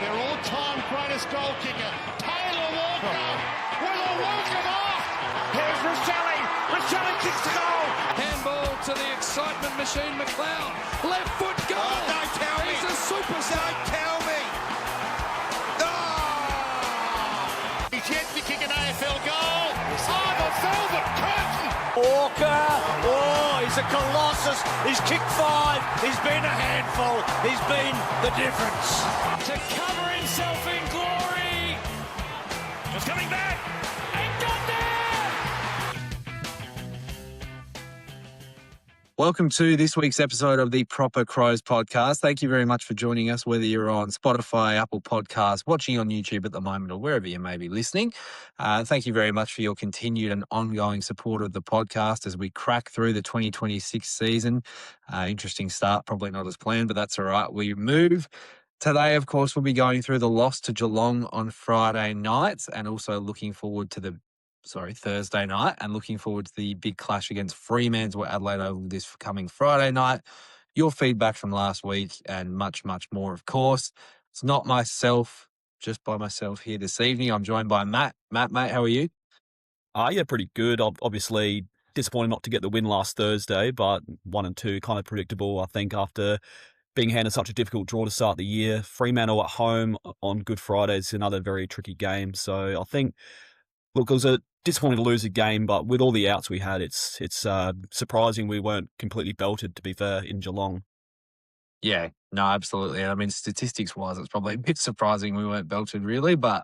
their all-time greatest goal kicker, Taylor Walker, with a welcome off. Here's Roselli. Roselli kicks the goal. Handball to the excitement machine, McLeod. Left foot goal. Oh, don't tell me. He's a superstar. Don't tell me. Oh! He's yet to kick an AFL goal. Oh, the velvet curtain. Walker, oh, he's a colossus. He's kicked 5. He's been a handful. He's been the difference. To cover himself in glory. Just coming back. And got there. Welcome to this week's episode of the Proper Crows podcast. Thank you very much for joining us, whether you're on Spotify, Apple Podcasts, watching on YouTube at the moment, or wherever you may be listening. Thank you very much for your continued and ongoing support of the podcast as we crack through the 2026 season. Interesting start, probably not as planned, but that's all right. We move. Today, of course, we'll be going through the loss to Geelong on Friday night and also looking forward to Thursday night, and looking forward to the big clash against Fremantle at Adelaide Oval this coming Friday night. Your feedback from last week and much, much more, of course. It's not just by myself here this evening. I'm joined by Matt. Mate, how are you? Yeah, pretty good. Obviously disappointed not to get the win last Thursday, but 1 and 2 kind of predictable, I think, after being handed such a difficult draw to start the year. Fremantle at home on Good Friday is another very tricky game. So I think, look, it was a disappointing to lose a game, but with all the outs we had, it's surprising we weren't completely belted, to be fair, in Geelong. Yeah, no, absolutely. I mean, statistics-wise, it's probably a bit surprising we weren't belted, really, but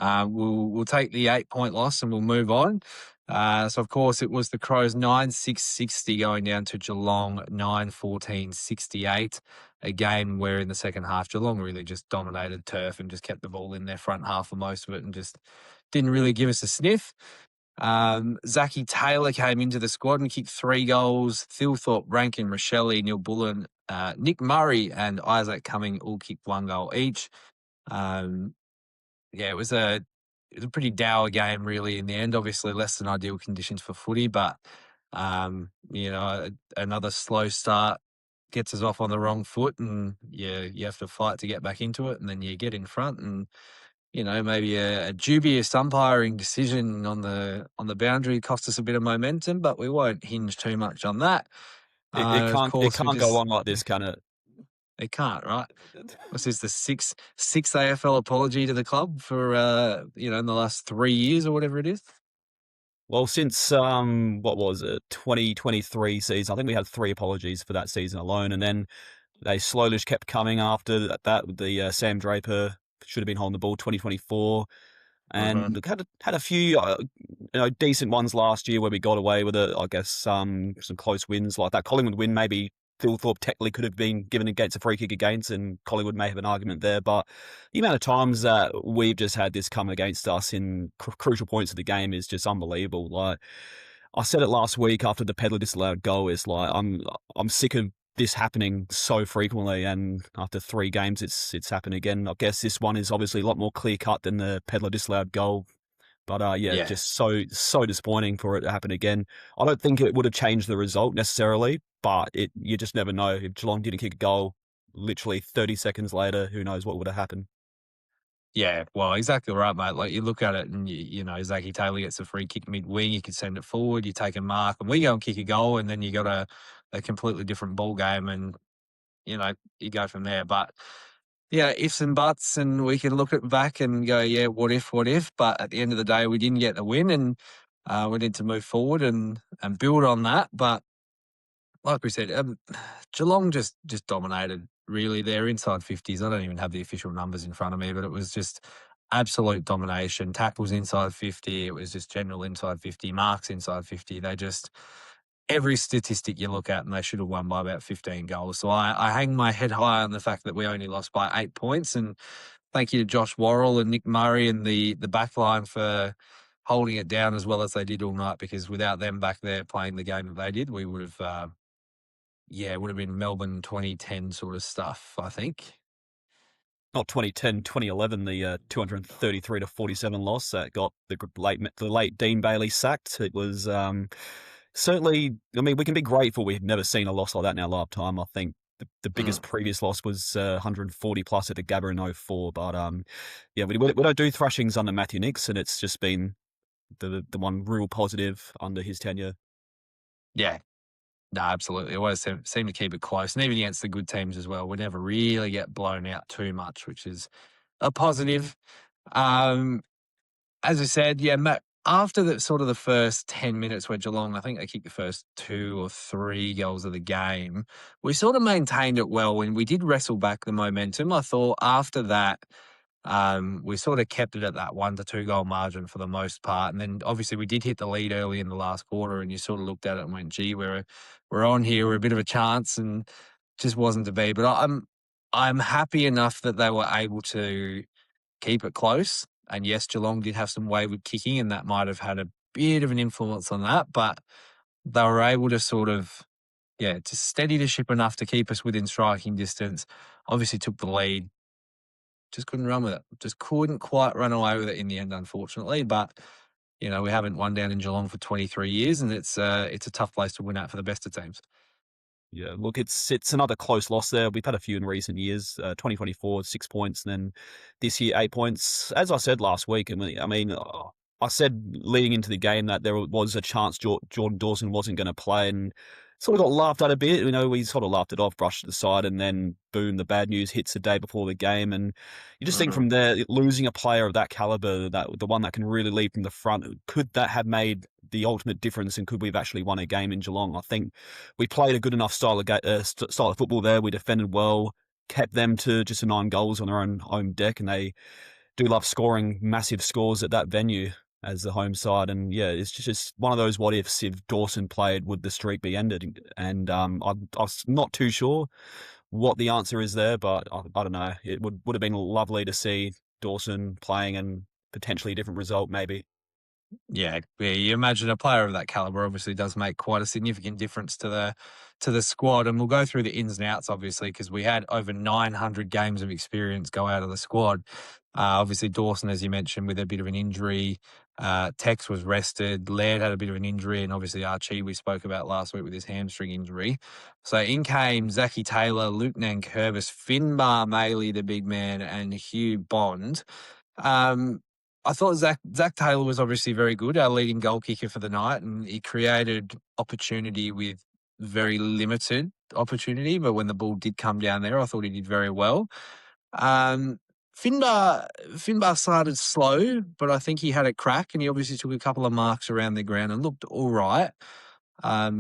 we'll take the 8-point loss and we'll move on. So, of course, it was the Crows 9-6-60 going down to Geelong 9-14-68, a game where in the second half, Geelong really just dominated turf and just kept the ball in their front half for most of it and just didn't really give us a sniff. Zachy Taylor came into the squad and kicked 3 goals. Thilthorpe, Rankin, Roselli, Neil Bullen, Nick Murray and Isaac Cumming all kicked 1 goal each. It was a pretty dour game, really, in the end. Obviously, less than ideal conditions for footy, but another slow start gets us off on the wrong foot, and you have to fight to get back into it, and then you get in front, and maybe a dubious umpiring decision on the boundary cost us a bit of momentum, but we won't hinge too mumuch on that. It can't go on like this, can it? It can't, right? This is the sixth AFL apology to the club for in the last 3 years or whatever it is. Well, since 2023 season, I think we had 3 apologies for that season alone, and then they slowly just kept coming after that with the Sam Draper should have been holding the ball 2024, and had a few decent ones last year where we got away with it. I guess some close wins like that Collingwood win, maybe Thilthorpe technically could have been given against a free kick against, and Collingwood may have an argument there. But the amount of times that we've just had this come against us in crucial points of the game is just unbelievable. Like I said it last week after the Pedler disallowed goal, it's like I'm sick of this happening so frequently, and after 3 games it's happened again. I guess this one is obviously a lot more clear cut than the Pedler disallowed goal. But just so disappointing for it to happen again. I don't think it would have changed the result necessarily, but you just never know. If Geelong didn't kick a goal, literally 30 seconds later, who knows what would have happened. Yeah, well, exactly right, mate. Like you look at it and, Zachy Taylor gets a free kick mid-wing, you can send it forward, you take a mark, and we go and kick a goal, and then you got a completely different ball game, and, you go from there. But ifs and buts, and we can look it back and go, what if? But at the end of the day, we didn't get the win, and we need to move forward and build on that. But like we said, Geelong just dominated, really. They're inside 50s. I don't even have the official numbers in front of me, but it was just absolute domination. Tackles inside 50. It was just general inside 50, marks inside 50. They just... every statistic you look at, and they should have won by about 15 goals. So I hang my head high on the fact that we only lost by 8 points. And thank you to Josh Worrell and Nick Murray and the back line for holding it down as well as they did all night, because without them back there playing the game that they did, we would have, it would have been Melbourne 2010 sort of stuff, I think. Not 2010, 2011, the 233-47 loss that got the late Dean Bailey sacked. It was... certainly, I mean, we can be grateful we've never seen a loss like that in our lifetime. I think the biggest previous loss was 140 plus at the Gabba in '04. But yeah, we don't do thrashings under Matthew Nicks, and it's just been the one real positive under his tenure. Yeah. No, absolutely. Always seem to keep it close. And even against the good teams as well, we never really get blown out too much, which is a positive. Um, as I said, yeah, Matt, after the sort of the first 10 minutes where Geelong, I think they kicked the first 2 or 3 goals of the game, we sort of maintained it well when we did wrestle back the momentum. I thought after that, we sort of kept it at that 1 to 2 goal margin for the most part. And then obviously we did hit the lead early in the last quarter, and you sort of looked at it and went, gee, we're on here, we're a bit of a chance, and just wasn't to be. But I'm happy enough that they were able to keep it close. And yes, Geelong did have some wayward kicking, and that might have had a bit of an influence on that, but they were able to sort of, to steady the ship enough to keep us within striking distance. Obviously took the lead, just couldn't run with it. Just couldn't quite run away with it in the end, unfortunately. But, we haven't won down in Geelong for 23 years, and it's a tough place to win at for the best of teams. Yeah, look, it's another close loss there. We've had a few in recent years. 2024, 6 points, and then this year 8 points. As I said last week, I said leading into the game that there was a chance Jordan Dawson wasn't going to play, and sort of got laughed at a bit. We sort of laughed it off, brushed it aside, and then boom, the bad news hits the day before the game, and you just think from there, losing a player of that caliber, that the one that can really lead from the front, could that have made the ultimate difference, and could we have actually won a game in Geelong? I think we played a good enough style of football there. We defended well, kept them to just 9 goals on their own home deck, and they do love scoring massive scores at that venue as the home side. And yeah, it's just one of those what ifs. If Dawson played, would the streak be ended? And I was not too sure what the answer is there, but I don't know. It would have been lovely to see Dawson playing and potentially a different result, maybe. Yeah, you imagine a player of that caliber obviously does make quite a significant difference to the squad, and we'll go through the ins and outs obviously because we had over 900 games of experience go out of the squad. Obviously Dawson, as you mentioned, with a bit of an injury. Tex was rested. Laird had a bit of an injury, and obviously Archie we spoke about last week with his hamstring injury. So in came Zachy Taylor, Luke Nankervis, Finbar Maley, the big man, and Hugh Bond. I thought Zach Taylor was obviously very good, our leading goal kicker for the night, and he created opportunity with very limited opportunity. But when the ball did come down there, I thought he did very well. Finbar started slow, but I think he had a crack, and he obviously took a couple of marks around the ground and looked all right. I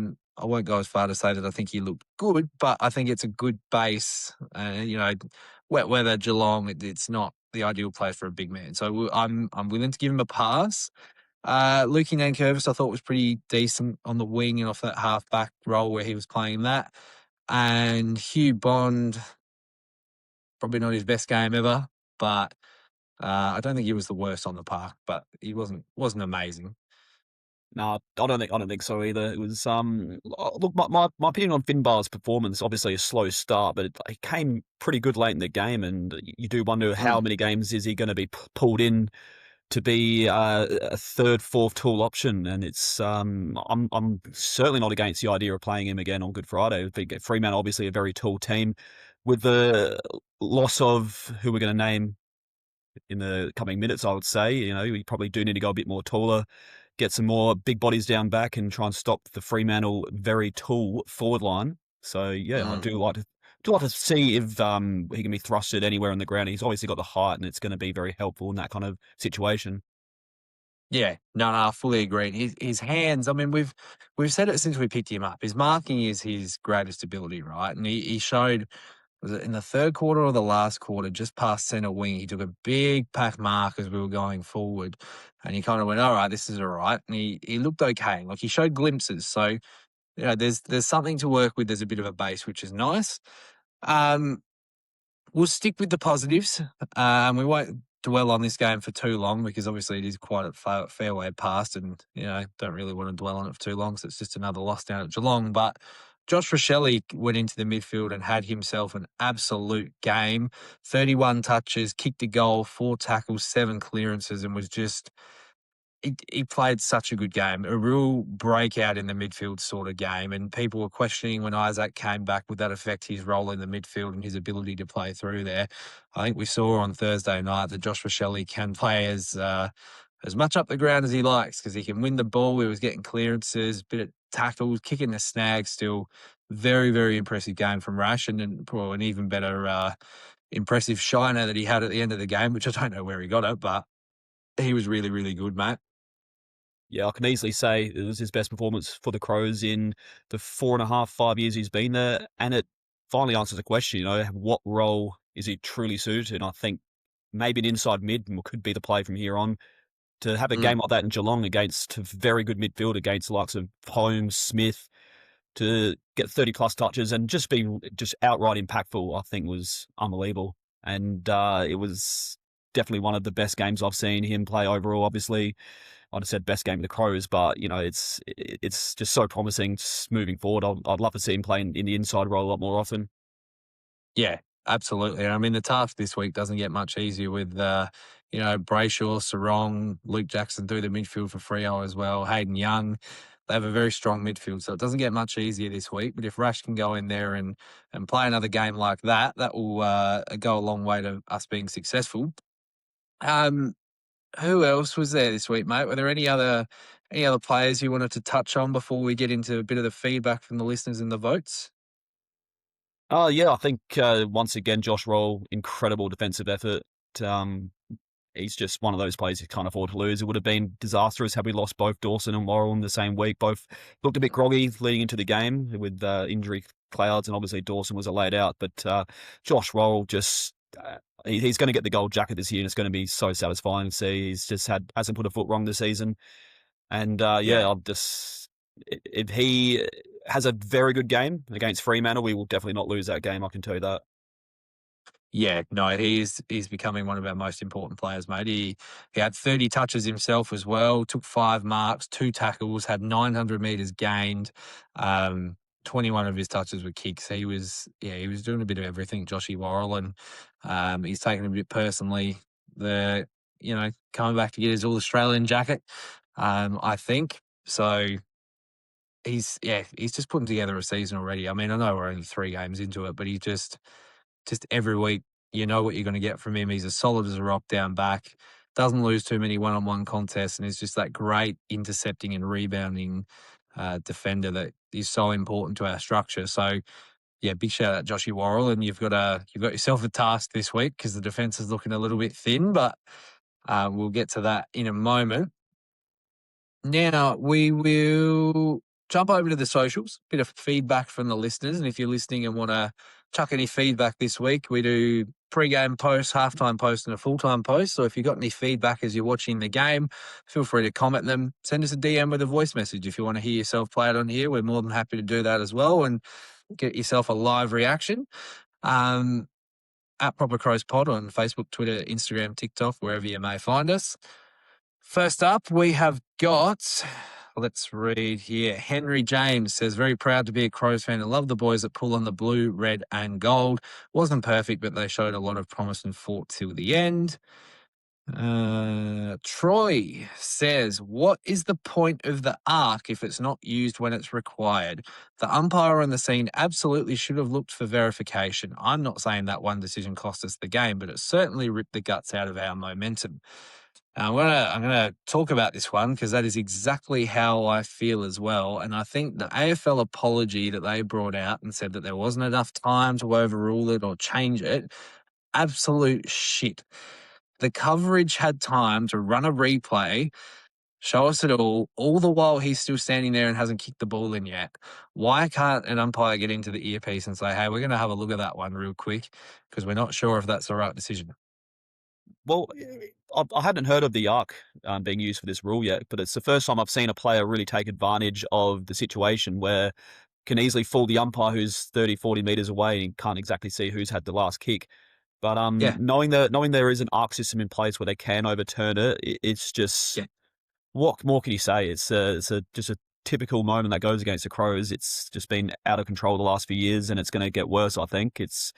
won't go as far to say that I think he looked good, but I think it's a good base. Wet weather, Geelong, it's not the ideal place for a big man. So I'm willing to give him a pass. Lukey Nankervis I thought was pretty decent on the wing and off that half-back role where he was playing that. And Hugh Bond, probably not his best game ever, but I don't think he was the worst on the park, but he wasn't amazing. No, I don't think so either. It was look, my opinion on Finbar's performance, obviously a slow start, but it came pretty good late in the game, and you do wonder how many games is he going to be pulled in to be a third, fourth tool option. And it's I'm certainly not against the idea of playing him again on Good Friday. Fremantle obviously a very tall team, with the loss of who we're going to name in the coming minutes. I would say we probably do need to go a bit more taller, get some more big bodies down back, and try and stop the Fremantle very tall forward line. So yeah, I do like to see if he can be thrusted anywhere on the ground. He's obviously got the height, and it's going to be very helpful in that kind of situation. Yeah, no, I fully agree. His hands. I mean, we've said it since we picked him up. His marking is his greatest ability, right? And he showed. Was it in the third quarter or the last quarter, just past centre wing, he took a big pack mark as we were going forward, and he kind of went, all right, this is all right. And he looked okay. Like, he showed glimpses. So, there's something to work with. There's a bit of a base, which is nice. We'll stick with the positives. We won't dwell on this game for too long because obviously it is quite a fair way past, and, don't really want to dwell on it for too long, so it's just another loss down at Geelong. But Josh Rochelle went into the midfield and had himself an absolute game. 31 touches, kicked a goal, 4 tackles, 7 clearances, and was just he played such a good game, a real breakout in the midfield sort of game. And people were questioning when Isaac came back, would that affect his role in the midfield and his ability to play through there? I think we saw on Thursday night that Josh Rochelle can play as much up the ground as he likes because he can win the ball. He was getting clearances, bit of tackles, kicking the snag still. Very, very impressive game from Rash, and an even better impressive shiner that he had at the end of the game, which I don't know where he got it, but he was really, really good, mate. Yeah, I can easily say it was his best performance for the Crows in the 4.5, 5 years he's been there. And it finally answers the question, what role is he truly suited? And I think maybe an inside mid could be the play from here on. To have a game like that in Geelong against a very good midfield, against the likes of Holmes, Smith, to get 30-plus touches and just be just outright impactful, I think was unbelievable. And it was definitely one of the best games I've seen him play overall. Obviously, I'd have said best game of the Crows, but it's just so promising just moving forward. I'd love to see him play in the inside role a lot more often. Yeah, absolutely. I mean, the task this week doesn't get much easier with Brayshaw, Sarong, Luke Jackson through the midfield for Freo as well. Hayden Young, they have a very strong midfield, so it doesn't get much easier this week. But if Rash can go in there and play another game like that, that will go a long way to us being successful. Who else was there this week, mate? Were there any other players you wanted to touch on before we get into a bit of the feedback from the listeners and the votes? Oh, yeah, I think once again, Josh Roll, incredible defensive effort. He's just one of those players you can't afford to lose. It would have been disastrous had we lost both Dawson and Worrell in the same week. Both looked a bit groggy leading into the game with injury clouds, and obviously Dawson was laid out. But Josh Roll just... he's going to get the gold jacket this year, and it's going to be so satisfying to see. He's just hasn't put a foot wrong this season. And if he has a very good game against Fremantle, we will definitely not lose that game. I can tell you that. Yeah, no, he's becoming one of our most important players, mate. He had 30 touches himself as well, took 5 marks, 2 tackles, had 900 metres gained. 21 of his touches were kicks. He was doing a bit of everything, Joshy Worrell, and he's taken a bit personally coming back to get his All-Australian jacket, I think. So he's just putting together a season already. I mean, I know we're only 3 games into it, but he just every week, you know what you're going to get from him. He's as solid as a rock down back, doesn't lose too many one-on-one contests, and is just that great intercepting and rebounding defender that is so important to our structure. So, yeah, big shout out Joshy Worrell, and you've got yourself a task this week because the defence is looking a little bit thin, but we'll get to that in a moment. Now, we will jump over to the socials, bit of feedback from the listeners. And if you're listening and want to chuck any feedback this week, we do pre-game post, halftime post, and a full-time post. So if you've got any feedback as you're watching the game, feel free to comment them. Send us a DM with a voice message if you want to hear yourself play it on here. We're more than happy to do that as well and get yourself a live reaction. At Proper Crows Pod on Facebook, Twitter, Instagram, TikTok, wherever you may find us. First up, we have got, let's read here. Henry James says, very proud to be a Crows fan and love the boys that pull on the blue, red and gold. Wasn't perfect, but they showed a lot of promise and fought till the end. Troy says, what is the point of the arc if it's not used when it's required? The umpire on the scene absolutely should have looked for verification. I'm not saying that one decision cost us the game, but it certainly ripped the guts out of our momentum. I'm gonna talk about this one because that is exactly how I feel as well. And I think the AFL apology that they brought out and said that there wasn't enough time to overrule it or change it, absolute shit. The coverage had time to run a replay, show us it all the while he's still standing there and hasn't kicked the ball in yet. Why can't an umpire get into the earpiece and say, hey, we're going to have a look at that one real quick because we're not sure if that's the right decision? Well, I hadn't heard of the arc being used for this rule yet, but it's the first time I've seen a player really take advantage of the situation where can easily fool the umpire who's 30, 40 metres away and can't exactly see who's had the last kick. But knowing there is an arc system in place where they can overturn it, it's just what more can you say? It's just a typical moment that goes against the Crows. It's just been out of control the last few years, and it's going to get worse. I think it's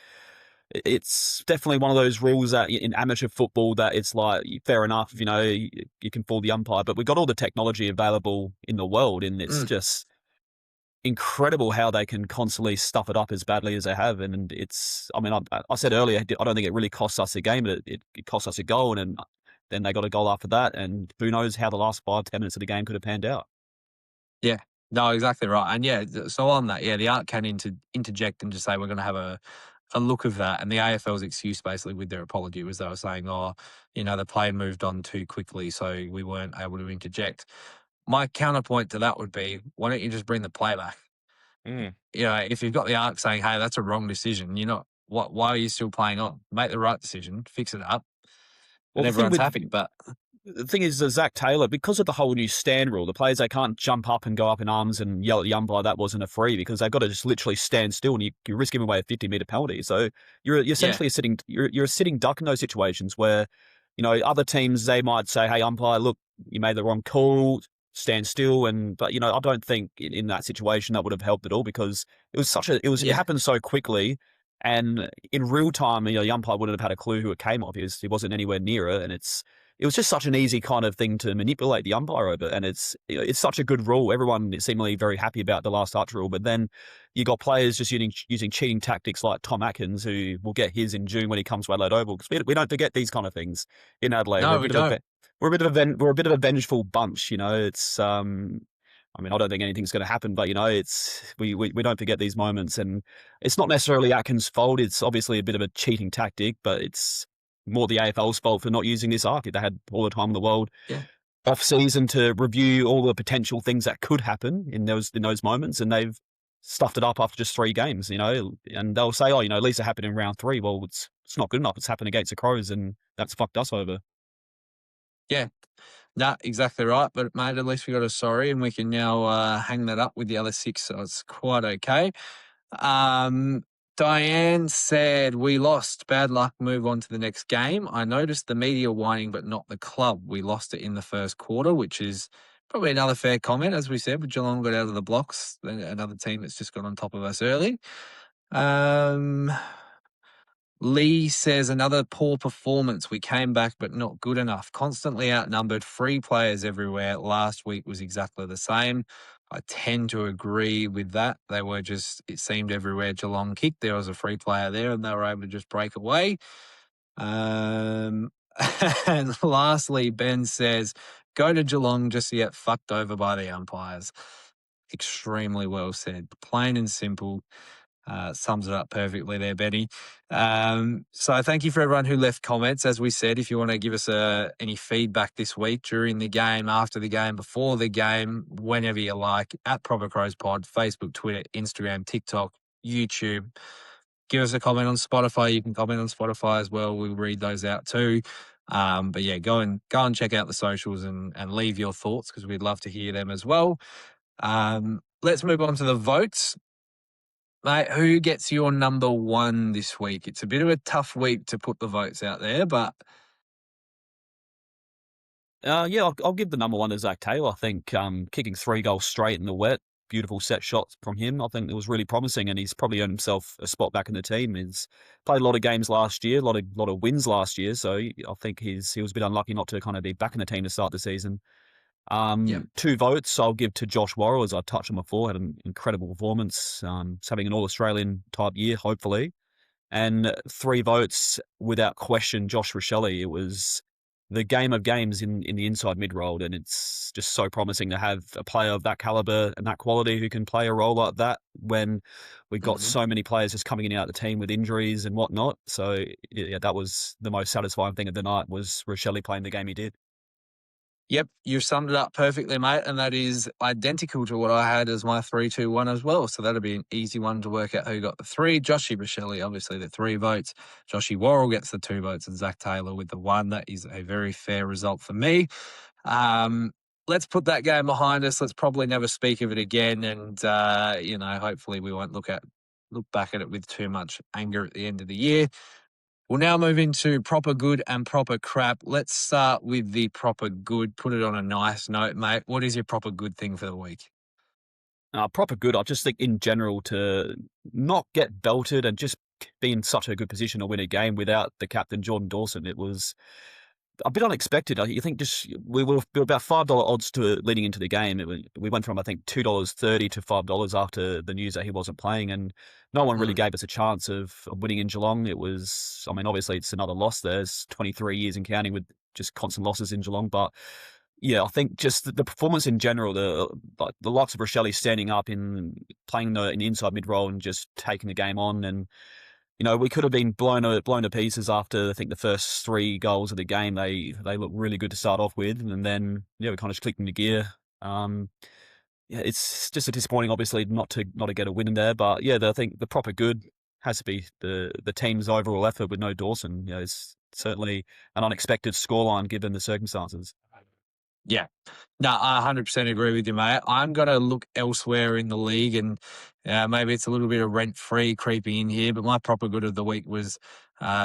it's definitely one of those rules that in amateur football that it's like, fair enough, you can fool the umpire, but we've got all the technology available in the world, and it's just incredible how they can constantly stuff it up as badly as they have. And I said earlier, I don't think it really costs us a game, but it cost us a goal, and then they got a goal after that, and who knows how the last 5-10 minutes of the game could have panned out. Yeah. No, exactly right. And yeah, so on that, the ARC can interject and just say we're going to have a look of that. And the AFL's excuse basically with their apology was they were saying, the play moved on too quickly, so we weren't able to interject. My counterpoint to that would be, why don't you just bring the play back? If you've got the ARC saying, hey, that's a wrong decision, why are you still playing on? Make the right decision, fix it up, and everyone's happy. But the thing is, Zach Taylor, because of the whole new stand rule, the players, they can't jump up and go up in arms and yell at the umpire that wasn't a free, because they've got to just literally stand still, and you risk giving away a 50-meter penalty. So you're essentially you're a sitting duck in those situations where, other teams, they might say, hey, umpire, look, you made the wrong call, stand still. But I don't think in that situation that would have helped at all, because it happened so quickly. And in real time, the umpire wouldn't have had a clue who it came off. He wasn't anywhere near it, and it was just such an easy kind of thing to manipulate the umpire over. And it's such a good rule. Everyone is seemingly very happy about the last touch rule. But then you got players just using cheating tactics like Tom Atkins, who will get his in June when he comes to Adelaide Oval. Because we don't forget these kind of things in Adelaide. No, we don't. We're a bit of a vengeful bunch. It's I don't think anything's going to happen, but we don't forget these moments, and it's not necessarily Atkins' fault. It's obviously a bit of a cheating tactic, but it's more the AFL's fault for not using this ARC. They had all the time in the world off season to review all the potential things that could happen in those moments, and they've stuffed it up after just 3 games. And they'll say, oh, at least it happened in round 3. Well, it's not good enough. It's happened against the Crows, and that's fucked us over. Yeah. No, exactly right. But, mate, at least we got a sorry, and we can now hang that up with the other 6, so it's quite okay. Diane said, we lost. Bad luck, move on to the next game. I noticed the media whining, but not the club. We lost it in the first quarter, which is probably another fair comment, as we said, but Geelong got out of the blocks. Another team that's just got on top of us early. Lee says, another poor performance. We came back, but not good enough. Constantly outnumbered, free players everywhere. Last week was exactly the same. I tend to agree with that. They were it seemed everywhere Geelong kicked, there was a free player there, and they were able to just break away. And lastly, Ben says, go to Geelong just to get fucked over by the umpires. Extremely well said. Plain and simple. Sums it up perfectly there, Benny. So thank you for everyone who left comments. As we said, if you want to give us any feedback this week, during the game, after the game, before the game, whenever you like, at Proper Crows Pod, Facebook, Twitter, Instagram, TikTok, YouTube. Give us a comment on Spotify. You can comment on Spotify as well. We'll read those out too. But yeah, go and check out the socials and leave your thoughts, because we'd love to hear them as well. Let's move on to the votes. Mate, who gets your number 1 this week? It's a bit of a tough week to put the votes out there, but... I'll give the number 1 to Zach Taylor. I think kicking 3 goals straight in the wet, beautiful set shots from him. I think it was really promising, and he's probably earned himself a spot back in the team. He's played a lot of games last year, a lot of wins last year, so I think he was a bit unlucky not to kind of be back in the team to start the season. 2 votes I'll give to Josh Worrell, as I touched on before. Had an incredible performance. He's having an All-Australian type year, hopefully. And 3 votes, without question, Josh Rochelle. It was the game of games in the inside mid-role, and it's just so promising to have a player of that calibre and that quality who can play a role like that when we've got so many players just coming in and out of the team with injuries and whatnot. So, that was the most satisfying thing of the night, was Rochelle playing the game he did. Yep, you've summed it up perfectly, mate, and that is identical to what I had as my 3-2-1 as well. So that'll be an easy one to work out who got the 3. Joshy Rochelle, obviously the 3 votes. Joshy Worrell gets the 2 votes, and Zach Taylor with the 1. That is a very fair result for me. Let's put that game behind us. Let's probably never speak of it again, and hopefully we won't look back at it with too much anger at the end of the year. We'll now move into proper good and proper crap. Let's start with the proper good. Put it on a nice note, mate. What is your proper good thing for the week? Proper good, I just think in general to not get belted and just be in such a good position to win a game without the captain, Jordan Dawson. It was a bit unexpected. You think we were about $5 odds to leading into the game. We went from, I think, $2.30 to $5 after the news that he wasn't playing, and no one really gave us a chance of winning in Geelong. It was, I mean, obviously it's another loss there. It's 23 years and counting with just constant losses in Geelong, but yeah, I think just the performance in general, the likes of Rochelle standing up in playing in the inside mid role and just taking the game on, and we could have been blown to pieces after, I think, the first 3 goals of the game. They looked really good to start off with, and then we kind of just clicked into gear. Yeah, it's just a disappointing, obviously, not to get a win in there. But yeah, I think the proper good has to be the team's overall effort with no Dawson. It's certainly an unexpected scoreline given the circumstances. Yeah. No, I 100% agree with you, mate. I'm going to look elsewhere in the league, and maybe it's a little bit of rent-free creeping in here, but my proper good of the week was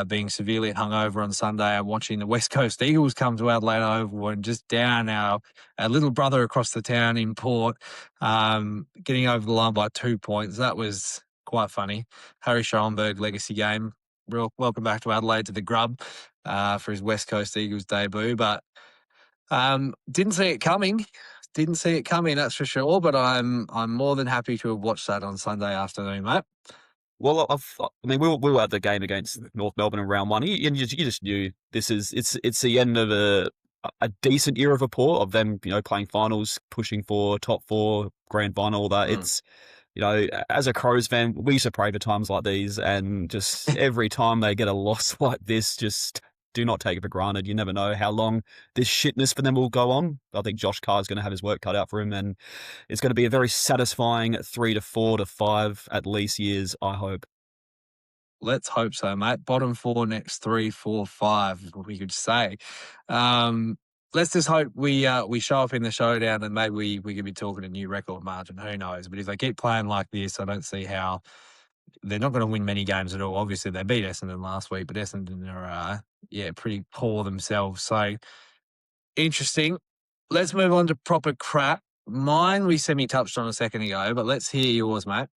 being severely hungover on Sunday and watching the West Coast Eagles come to Adelaide Oval and just down our little brother across the town in Port, getting over the line by 2 points. That was quite funny. Harry Schoenberg legacy game. Real welcome back to Adelaide to the Grub for his West Coast Eagles debut, but didn't see it coming. Didn't see it coming, that's for sure. But I'm more than happy to have watched that on Sunday afternoon, mate. Well, we were at the game against North Melbourne in round 1, and you just knew it's the end of a decent era for Port, of them playing finals, pushing for top 4, grand final, all that. It's as a Crows fan, we used to pray for times like these, and just every time they get a loss like this, just do not take it for granted. You never know how long this shitness for them will go on. I think Josh Carr's going to have his work cut out for him, and it's going to be a very satisfying 3 to 4 to 5 at least years, I hope. Let's hope so, mate. Bottom 4 next 3, 4, 5, we could say. Let's just hope we show up in the showdown and maybe we could be talking a new record margin. Who knows? But if they keep playing like this, I don't see how they're not going to win many games at all. Obviously, they beat Essendon last week, but Essendon are, pretty poor themselves. So, interesting. Let's move on to proper crap. Mine we semi-touched on a second ago, but let's hear yours, mate.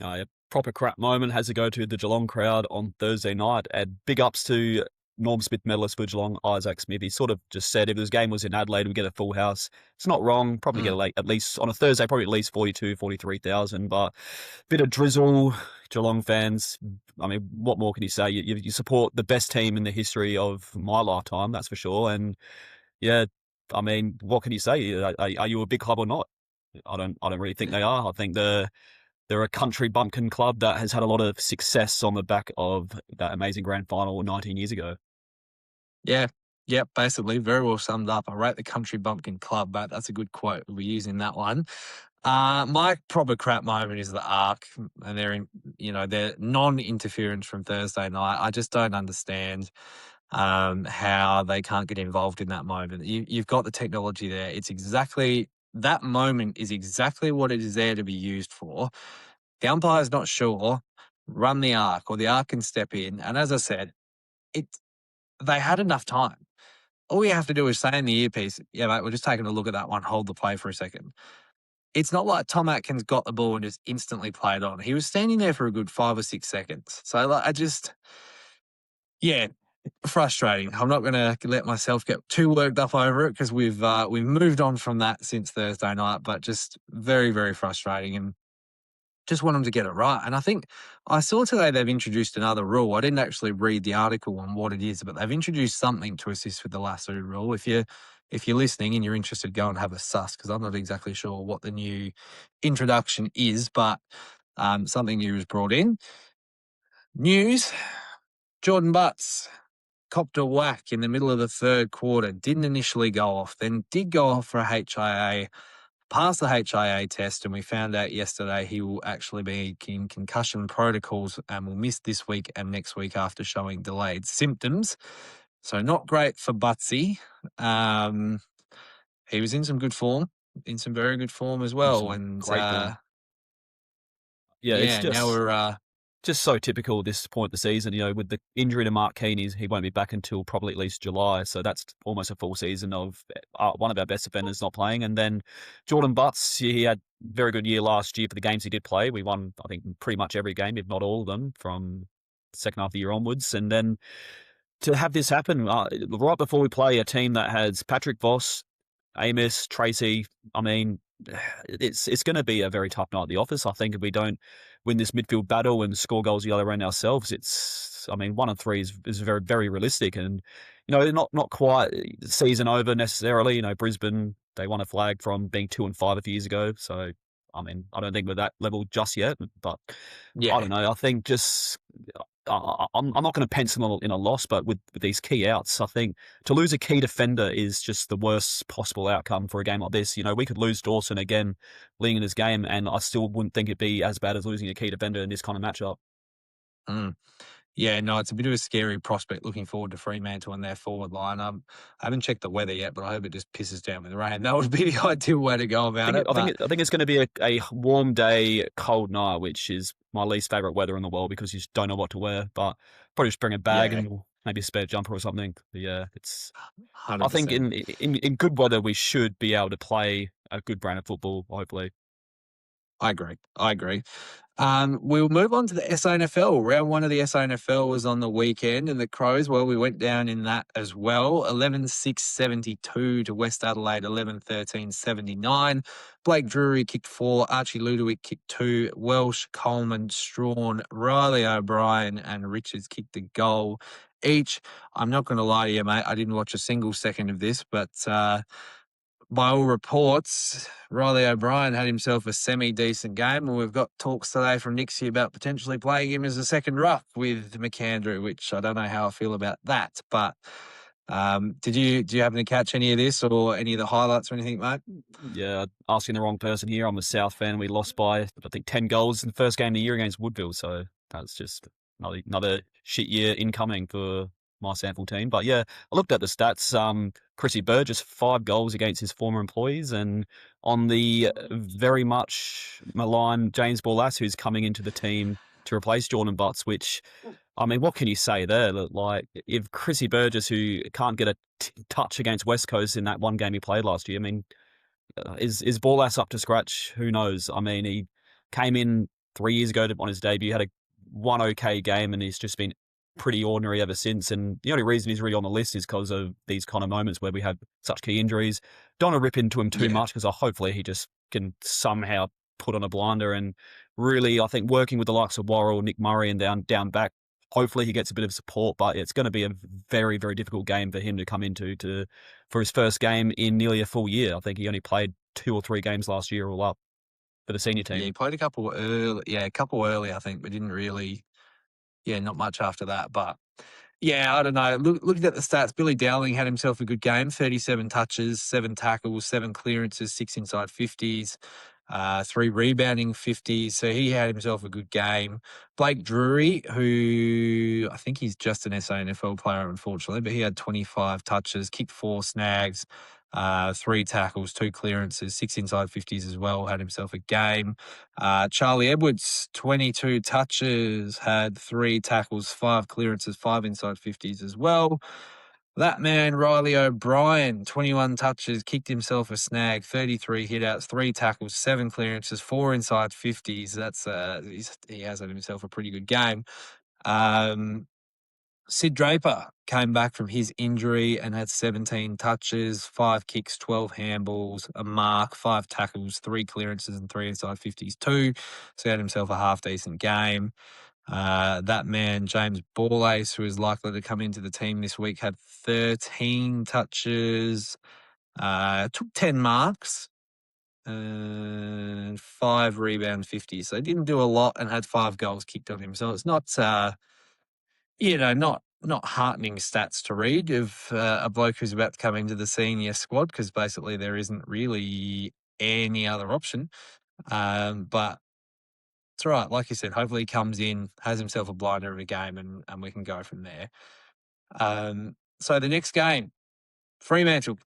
A proper crap moment has to go to the Geelong crowd on Thursday night. And big ups to Norm Smith medalist for Geelong, Isaac Smith. He sort of just said if this game was in Adelaide, we'd get a full house. It's not wrong. Probably get at least, on a Thursday, probably at least 42, 43,000. But bit of drizzle, Geelong fans. I mean, what more can you say? You support the best team in the history of my lifetime, that's for sure. And yeah, I mean, what can you say? Are you a big club or not? I don't really think they are. I think they're a country bumpkin club that has had a lot of success on the back of that amazing grand final 19 years ago. Yeah, basically, very well summed up. I rate the country bumpkin club, but that's a good quote. We'll be using that one. My proper crap moment is the ARC, and their non-interference from Thursday night. I just don't understand how they can't get involved in that moment. You've got the technology there. It's exactly that moment is exactly what it is there to be used for. The umpire's not sure. Run the ARC, or the ARC can step in. And as I said, they had enough time. All you have to do is say in the earpiece, yeah, mate, we're just taking a look at that one. Hold the play for a second. It's not like Tom Atkins got the ball and just instantly played on. He was standing there for a good 5 or 6 seconds. So frustrating. I'm not going to let myself get too worked up over it because we've moved on from that since Thursday night, but just very, very frustrating. And just want them to get it right. And I think I saw today they've introduced another rule. I didn't actually read the article on what it is, but they've introduced something to assist with the lasso rule. If you're listening and you're interested, go and have a suss, because I'm not exactly sure what the new introduction is, but something new was brought in. News, Jordan Butts copped a whack in the middle of the third quarter, didn't initially go off, then did go off for a HIA, passed the HIA test, and we found out yesterday he will actually be in concussion protocols and will miss this week and next week after showing delayed symptoms. So not great for Butsy. He was in some good form, in some very good form as well. And great form. Yeah, it's just now just so typical at this point of the season. With the injury to Mark Keane, he won't be back until probably at least July. So that's almost a full season of one of our best defenders not playing. And then Jordan Butts, he had a very good year last year for the games he did play. We won, I think, pretty much every game, if not all of them, from the second half of the year onwards. And then to have this happen right before we play a team that has Patrick Voss, Amos, Tracy, I mean, it's going to be a very tough night at the office. I think if we don't win this midfield battle and score goals the other end ourselves, 1 and 3 is very, very realistic. And, not quite season over necessarily. Brisbane, they won a flag from being 2 and 5 a few years ago. So, I don't think we're that level just yet, but Yeah. I don't know. I think just I'm not going to pencil in a loss, but with these key outs, I think to lose a key defender is just the worst possible outcome for a game like this. We could lose Dawson again, leading in his game, and I still wouldn't think it'd be as bad as losing a key defender in this kind of matchup. Mm. Yeah, no, it's a bit of a scary prospect looking forward to Fremantle and their forward line. I haven't checked the weather yet, but I hope it just pisses down with rain. That would be the ideal way to go about it. I think it's going to be a warm day, cold night, which is my least favourite weather in the world because you just don't know what to wear. But probably just bring a bag and maybe a spare jumper or something. But yeah, it's. 100%. I think in good weather we should be able to play a good brand of football. Hopefully. I agree. We'll move on to the SANFL. Round 1 of the SANFL was on the weekend, and the Crows, well, we went down in that as well. 11-6-72 to West Adelaide, 11-13-79. Blake Drury kicked 4, Archie Ludowick kicked 2, Welsh, Coleman, Strawn, Riley O'Brien and Richards kicked a goal each. I'm not going to lie to you, mate, I didn't watch a single second of this, but by all reports, Riley O'Brien had himself a semi-decent game, and we've got talks today from Nixie about potentially playing him as a second ruck with McAndrew, which I don't know how I feel about that. But did you happen to catch any of this or any of the highlights or anything, mate? Yeah, asking the wrong person here. I'm a South fan. We lost by, I think, 10 goals in the first game of the year against Woodville, so that's just another shit year incoming for my sample team. But yeah, I looked at the stats. Chrissy Burgess, 5 goals against his former employees, and on the very much maligned James Borlass, who's coming into the team to replace Jordan Butts, which, what can you say there? Like, if Chrissy Burgess, who can't get a touch against West Coast in that one game he played last year, is Borlass up to scratch? Who knows? He came in 3 years ago on his debut, had one okay game, and he's just been pretty ordinary ever since. And the only reason he's really on the list is because of these kind of moments where we have such key injuries. Don't want to rip into him too much because hopefully he just can somehow put on a blinder. And really, I think working with the likes of Worrell, Nick Murray and down back, hopefully he gets a bit of support. But it's going to be a very, very difficult game for him to come into for his first game in nearly a full year. I think he only played 2 or 3 games last year all up for the senior team. Yeah, he played a couple early, I think, but didn't really... Yeah, not much after that. But, yeah, I don't know. Looking at the stats, Billy Dowling had himself a good game, 37 touches, 7 tackles, 7 clearances, 6 inside 50s, 3 rebounding 50s. So he had himself a good game. Blake Drury, who I think he's just an SANFL player, unfortunately, but he had 25 touches, kicked 4 snags, 3 tackles, 2 clearances, 6 inside 50s as well, had himself a game. Charlie Edwards, 22 touches, had 3 tackles, 5 clearances, 5 inside 50s as well. That man, Riley O'Brien, 21 touches, kicked himself a snag, 33 hitouts, 3 tackles, 7 clearances, 4 inside 50s. That's he has had himself a pretty good game. Sid Draper came back from his injury and had 17 touches, 5 kicks, 12 handballs, a mark, 5 tackles, 3 clearances and 3 inside 50s too. So he had himself a half-decent game. That man, James Borlace, who is likely to come into the team this week, had 13 touches, took 10 marks, and 5 rebound 50s. So he didn't do a lot and had 5 goals kicked on him. So it's not... not heartening stats to read of a bloke who's about to come into the senior squad because basically there isn't really any other option. But it's all right. Like you said, hopefully he comes in, has himself a blinder of a game and we can go from there. So the next game, Fremantle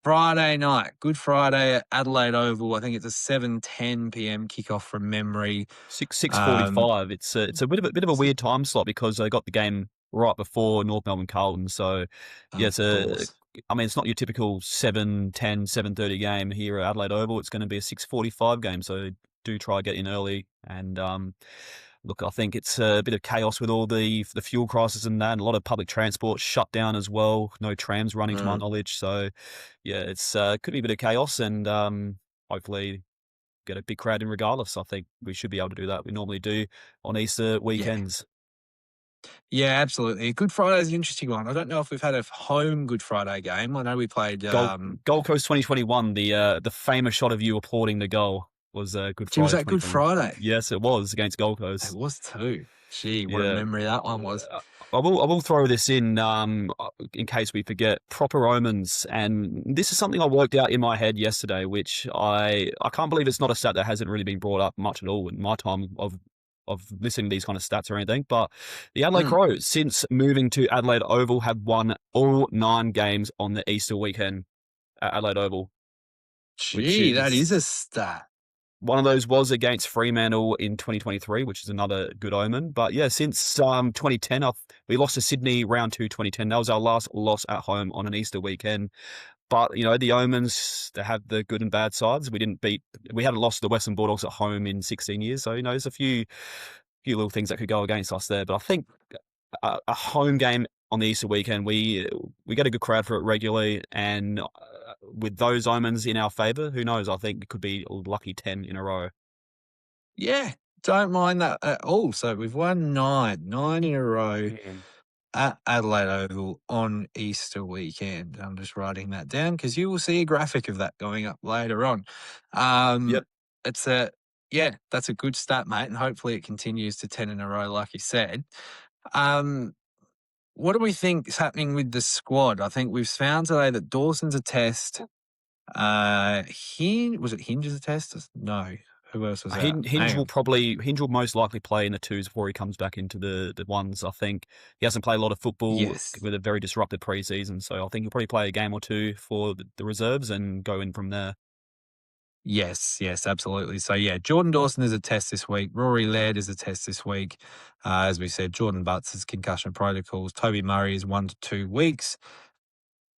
Friday night, Good Friday at Adelaide Oval. I think it's a 7:10 p.m. kickoff from memory. 6:45. It's a bit of a weird time slot because they got the game right before North Melbourne Carlton. So yeah, Of course. I mean, it's not your typical 7:10, 7:30 game here at Adelaide Oval. It's going to be a 6:45 game. So do try to get in early. And look, I think it's a bit of chaos with all the fuel crisis and that, and a lot of public transport shut down as well. No trams running to my knowledge. So yeah, it's could be a bit of chaos, and hopefully get a big crowd in regardless. I think we should be able to do that. We normally do on Easter weekends. Yeah, absolutely. Good Friday is an interesting one. I don't know if we've had a home Good Friday game. I know we played. Gold Coast 2021. The famous shot of you applauding the goal was Good Friday. Was that Good Friday? Yes, it was against Gold Coast. It was too. Gee, what a memory that one was. I will throw this in case we forget. Proper omens, and this is something I worked out in my head yesterday, which I can't believe it's not a stat that hasn't really been brought up much at all in my time of listening to these kind of stats or anything. But the Adelaide Crows, since moving to Adelaide Oval, have won all 9 games on the Easter weekend at Adelaide Oval. Gee, that is a stat. One of those was against Fremantle in 2023, which is another good omen. But yeah, since 2010, we lost to Sydney round 2 2010. That was our last loss at home on an Easter weekend. But, you know, the omens, they have the good and bad sides. We hadn't lost to the Western Bulldogs at home in 16 years. So, you know, there's a few little things that could go against us there. But I think a home game on the Easter weekend, we get a good crowd for it regularly. And with those omens in our favour, who knows? I think it could be a lucky 10 in a row. Yeah, don't mind that at all. So we've won 9 in a row at Adelaide Oval on Easter weekend. I'm just writing that down because you will see a graphic of that going up later on. Yep. That's a good stat, mate, and hopefully it continues to 10 in a row, like you said. What do we think is happening with the squad? I think we've found today that Dawson's a test. Was it Hinge as a test? No. Who else was that? Hinge will most likely play in the 2s before he comes back into the 1s. I think he hasn't played a lot of football with a very disrupted preseason, so I think he'll probably play a game or 2 for the reserves and go in from there. Yes, absolutely. So, yeah, Jordan Dawson is a test this week. Rory Laird is a test this week. As we said, Jordan Butts is concussion protocols. Toby Murray is 1 to 2 weeks.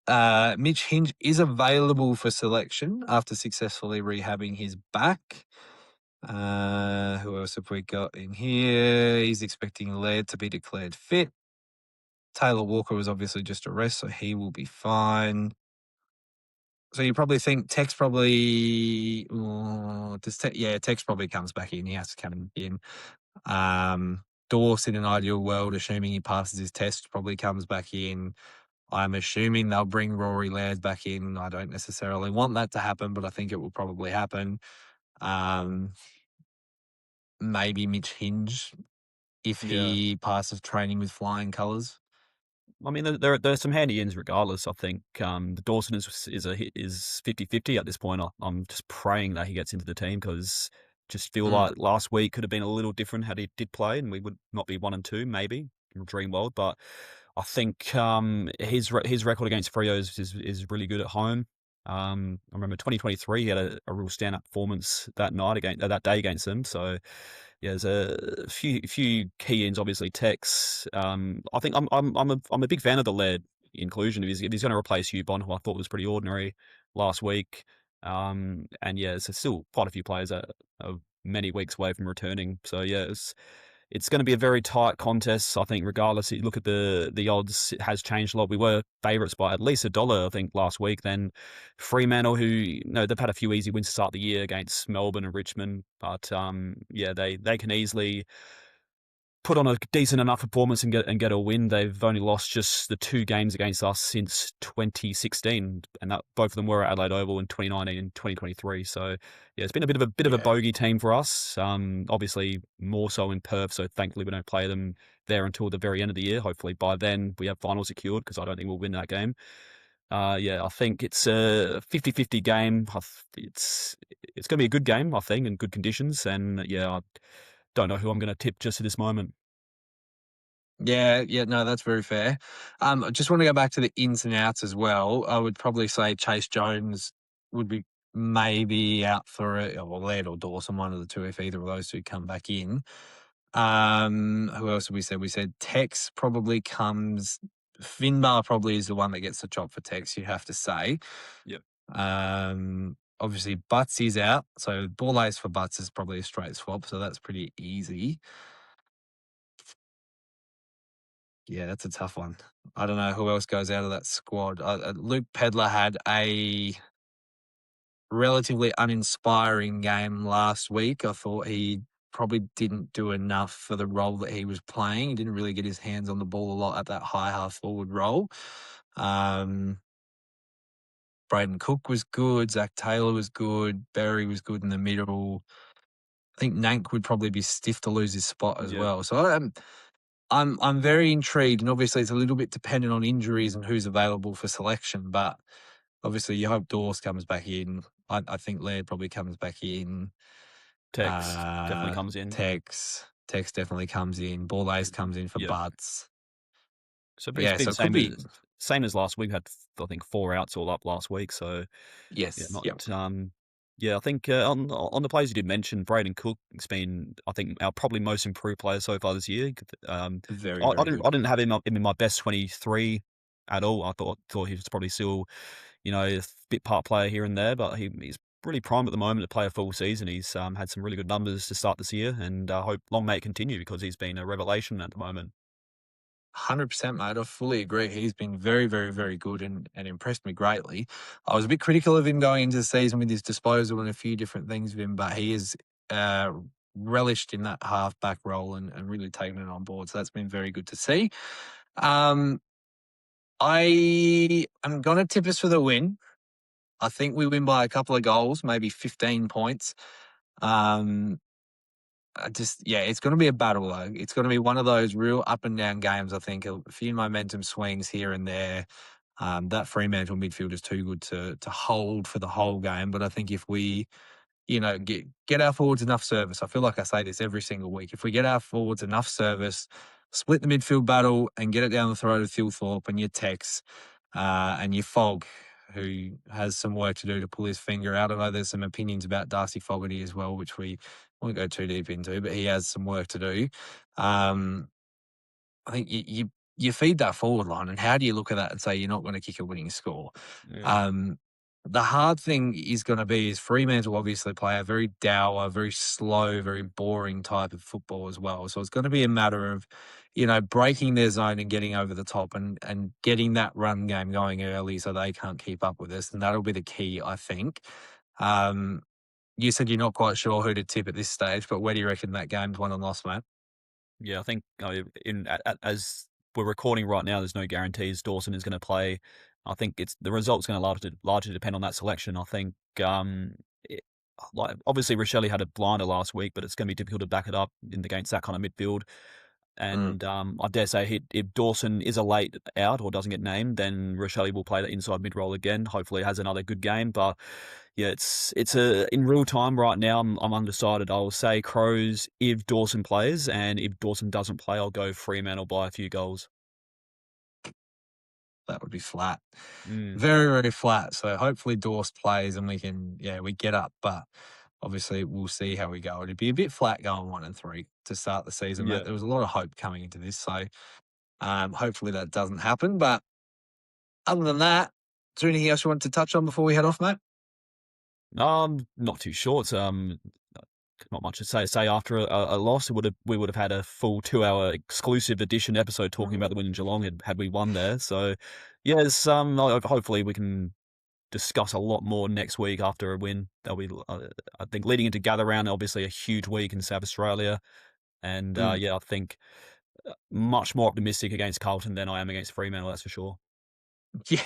Mitch Hinge is available for selection after successfully rehabbing his back. Who else have we got in here? He's expecting Laird to be declared fit. Taylor Walker was obviously just a rest, so he will be fine. So you probably think Tex probably Tex probably comes back in. He has to come in. Dawson, in an ideal world, assuming he passes his test, probably comes back in. I'm assuming they'll bring Rory Laird back in. I don't necessarily want that to happen, but I think it will probably happen. Maybe Mitch Hinge if he passes training with flying colours. I mean, there are some handy ins regardless. I think the Dawson is 50-50 at this point. I'm just praying that he gets into the team because just feel like last week could have been a little different had he did play, and we would not be 1 and 2 maybe in dream world. But I think his record against Freo is really good at home. I remember 2023 he had a real stand-up performance that day against them. So yeah, there's a few key ins. Obviously, Tex. I think I'm a big fan of the Laird inclusion. If he's going to replace Hugh Bond, who I thought was pretty ordinary last week. And yeah, there's still quite a few players that are many weeks away from returning. So yeah, it's going to be a very tight contest. I think regardless, you look at the odds, it has changed a lot. We were favourites by at least $1, I think, last week. Then Fremantle, who, they've had a few easy wins to start the year against Melbourne and Richmond. But they can easily put on a decent enough performance and get a win. They've only lost just the 2 games against us since 2016, and that both of them were at Adelaide Oval in 2019 and 2023. So yeah, it's been a bit of a bogey team for us. Obviously more so in Perth. So thankfully we don't play them there until the very end of the year. Hopefully by then we have finals secured because I don't think we'll win that game. I think it's a 50-50 game. It's going to be a good game, I think, in good conditions. And yeah, I don't know who I'm going to tip just at this moment. Yeah, no, that's very fair. I just want to go back to the ins and outs as well. I would probably say Chase Jones would be maybe out for or Laird or Dawson, one of the two, if either of those two come back in. Who else have we said? We said Tex probably comes. Finbar probably is the one that gets the chop for Tex, you have to say. Yep. Obviously, Butts is out. So ball ace for Butts is probably a straight swap. So that's pretty easy. Yeah, that's a tough one. I don't know who else goes out of that squad. Luke Pedler had a relatively uninspiring game last week. I thought he probably didn't do enough for the role that he was playing. He didn't really get his hands on the ball a lot at that high half forward role. Braden Cook was good. Zach Taylor was good. Berry was good in the middle. I think Nank would probably be stiff to lose his spot as Yeah. well. So I'm very intrigued, and obviously it's a little bit dependent on injuries and who's available for selection. But obviously, you hope Dawes comes back in. I think Laird probably comes back in. Tex definitely comes in. Tex definitely comes in. Borlase comes in for Yeah. Butts. So Yeah, it's so been it could be. same as last week. We had, I think, 4 outs all up last week. So Yes. yeah, not Yep. yeah. I think on the players you did mention, Braden Cook has been, I think, our probably most improved player so far this year. Very, I very didn't good. I didn't have him in my best 23 at all. I thought he was probably still, a bit part player here and there, but he's really prime at the moment to play a full season. He's had some really good numbers to start this year, and I hope long may it continue because he's been a revelation at the moment. 100%, mate. I fully agree. He's been very, very, very good and impressed me greatly. I was a bit critical of him going into the season with his disposal and a few different things with him, but he is relished in that half-back role and really taken it on board. So that's been very good to see. I am going to tip us for the win. I think we win by a couple of goals, maybe 15 points. It's going to be a battle, though. It's going to be one of those real up and down games, I think. A few momentum swings here and there. That Fremantle midfield is too good to hold for the whole game. But I think if we, get our forwards enough service, I feel like I say this every single week. If we get our forwards enough service, split the midfield battle and get it down the throat of Thilthorpe and your Tex and your Fog, who has some work to do to pull his finger out. I know there's some opinions about Darcy Fogarty as well, which we won't go too deep into, but he has some work to do. I think you feed that forward line, and how do you look at that and say you're not going to kick a winning score? Yeah. The hard thing is going to be is Fremantle obviously play a very dour, very slow, very boring type of football as well. So it's going to be a matter of, breaking their zone and getting over the top and getting that run game going early so they can't keep up with us. And that'll be the key, I think. You said you're not quite sure who to tip at this stage, but where do you reckon that game's won and lost, mate? Yeah, I think as we're recording right now, there's no guarantees Dawson is going to play. I think the result's going to largely depend on that selection. I think, obviously Rochelle had a blinder last week, but it's going to be difficult to back it up against that kind of midfield. And I dare say if Dawson is a late out or doesn't get named, then Rochelle will play the inside mid role again. Hopefully, has another good game. But yeah, it's in real time right now. I'm undecided. I'll say Crows if Dawson plays, and if Dawson doesn't play, I'll go Fremantle by a few goals. That would be flat. Mm. Very, very flat. So hopefully Dorse plays and we get up. But obviously we'll see how we go. It'd be a bit flat going 1 and 3 to start the season. Yeah. Mate. There was a lot of hope coming into this. So hopefully that doesn't happen. But other than that, is there anything else you want to touch on before we head off, mate? Not too short. Not much to say after a loss. We would have had a full 2-hour exclusive edition episode talking about the win in Geelong had we won there. So, yes, hopefully we can discuss a lot more next week after a win. That'll be, I think, leading into gather round, obviously a huge week in South Australia. And, I think much more optimistic against Carlton than I am against Fremantle, that's for sure. Yeah,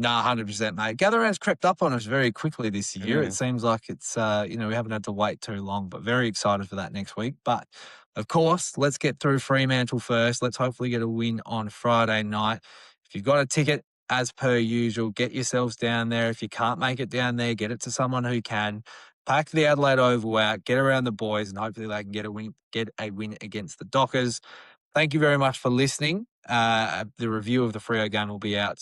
100%, mate. Gather round's crept up on us very quickly this year. It seems like it's, we haven't had to wait too long, but very excited for that next week. But, of course, let's get through Fremantle first. Let's hopefully get a win on Friday night. If you've got a ticket, as per usual, get yourselves down there. If you can't make it down there, get it to someone who can. Pack the Adelaide Oval out, get around the boys, and hopefully they can get a win against the Dockers. thank you very much for listening. The review of the Freo game will be out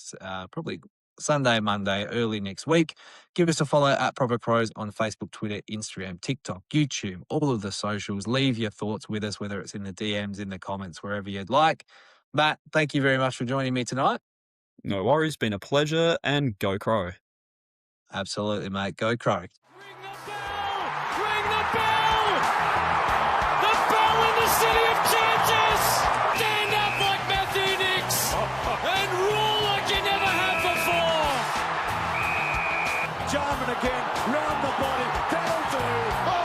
probably Sunday, Monday, early next week. Give us a follow at Proper Crows on Facebook, Twitter, Instagram, TikTok, YouTube, all of the socials. Leave your thoughts with us, whether it's in the DMs, in the comments, wherever you'd like. Matt, thank you very much for joining me tonight. No worries, been a pleasure, and go Crow. Absolutely, mate. Go Crow. Ring the bell! Ring the bell! The bell in the city of Kansas! Stand up like Matthew Nicks and rule like you never have before! Jarman again, round the body, that'll do.